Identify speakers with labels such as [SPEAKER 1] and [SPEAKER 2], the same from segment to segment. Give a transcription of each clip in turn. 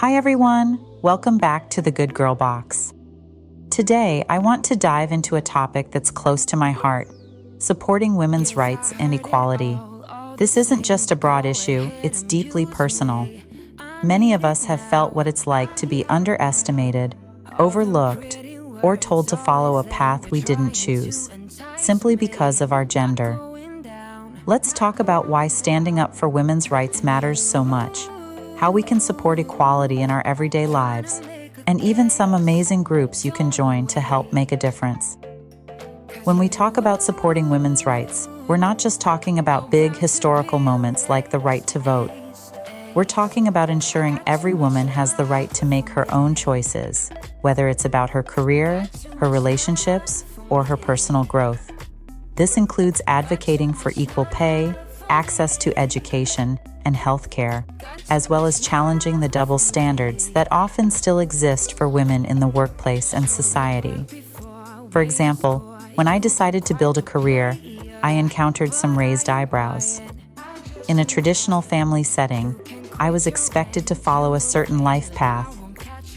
[SPEAKER 1] Hi everyone, welcome back to the Good Girl Box. Today, I want to dive into a topic that's close to my heart, supporting women's rights and equality. This isn't just a broad issue, it's deeply personal. Many of us have felt what it's like to be underestimated, overlooked, or told to follow a path we didn't choose, simply because of our gender. Let's talk about why standing up for women's rights matters so much, how we can support equality in our everyday lives, and even some amazing groups you can join to help make a difference. When we talk about supporting women's rights, we're not just talking about big historical moments like the right to vote. We're talking about ensuring every woman has the right to make her own choices, whether it's about her career, her relationships, or her personal growth. This includes advocating for equal pay, access to education, and healthcare, as well as challenging the double standards that often still exist for women in the workplace and society. For example, when I decided to build a career, I encountered some raised eyebrows. In a traditional family setting, I was expected to follow a certain life path,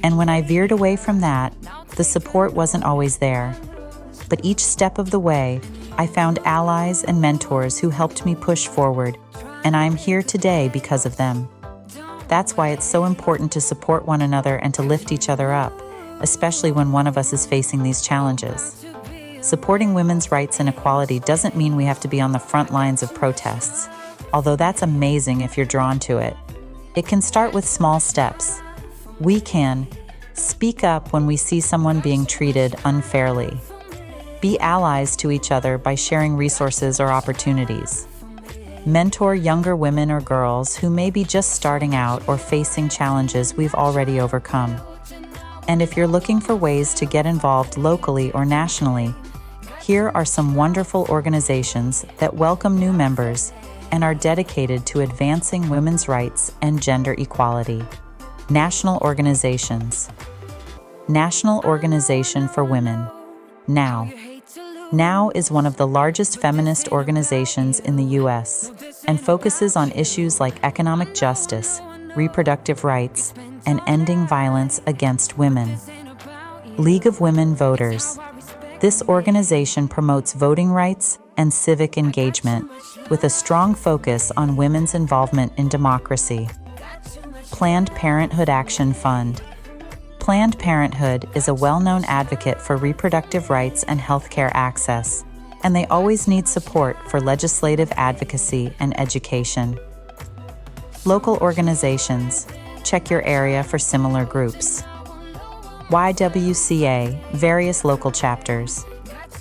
[SPEAKER 1] and when I veered away from that, the support wasn't always there. But each step of the way, I found allies and mentors who helped me push forward, and I'm here today because of them. That's why it's so important to support one another and to lift each other up, especially when one of us is facing these challenges. Supporting women's rights and equality doesn't mean we have to be on the front lines of protests, although that's amazing if you're drawn to it. It can start with small steps. We can speak up when we see someone being treated unfairly. Be allies to each other by sharing resources or opportunities. Mentor younger women or girls who may be just starting out or facing challenges we've already overcome. And if you're looking for ways to get involved locally or nationally, here are some wonderful organizations that welcome new members and are dedicated to advancing women's rights and gender equality. National organizations. National Organization for Women, NOW. NOW is one of the largest feminist organizations in the U.S. and focuses on issues like economic justice, reproductive rights, and ending violence against women. League of Women Voters. This organization promotes voting rights and civic engagement with a strong focus on women's involvement in democracy. Planned Parenthood Action Fund. Planned Parenthood is a well-known advocate for reproductive rights and healthcare access, and they always need support for legislative advocacy and education. Local organizations. Check your area for similar groups. YWCA, various local chapters.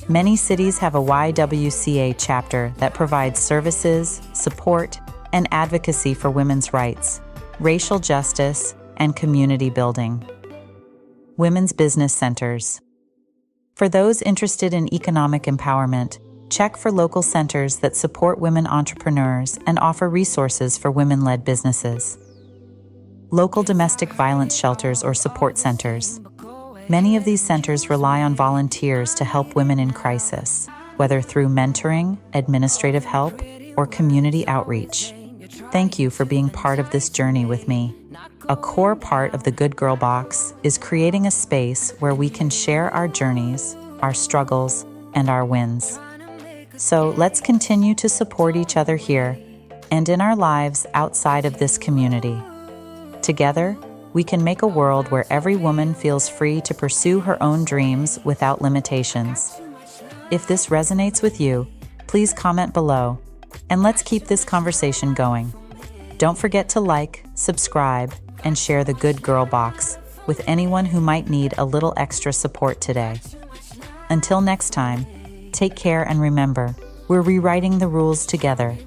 [SPEAKER 1] Many cities have a YWCA chapter that provides services, support, and advocacy for women's rights, racial justice, and community building. Women's Business Centers. For those interested in economic empowerment, check for local centers that support women entrepreneurs and offer resources for women-led businesses. Local domestic violence shelters or support centers. Many of these centers rely on volunteers to help women in crisis, whether through mentoring, administrative help, or community outreach. Thank you for being part of this journey with me. A core part of the Good Girl Box is creating a space where we can share our journeys, our struggles, and our wins. So let's continue to support each other here and in our lives outside of this community. Together, we can make a world where every woman feels free to pursue her own dreams without limitations. If this resonates with you, please comment below, and let's keep this conversation going. Don't forget to like, subscribe, and share the Good Girl Box with anyone who might need a little extra support today. Until next time, take care and remember, we're rewriting the rules together.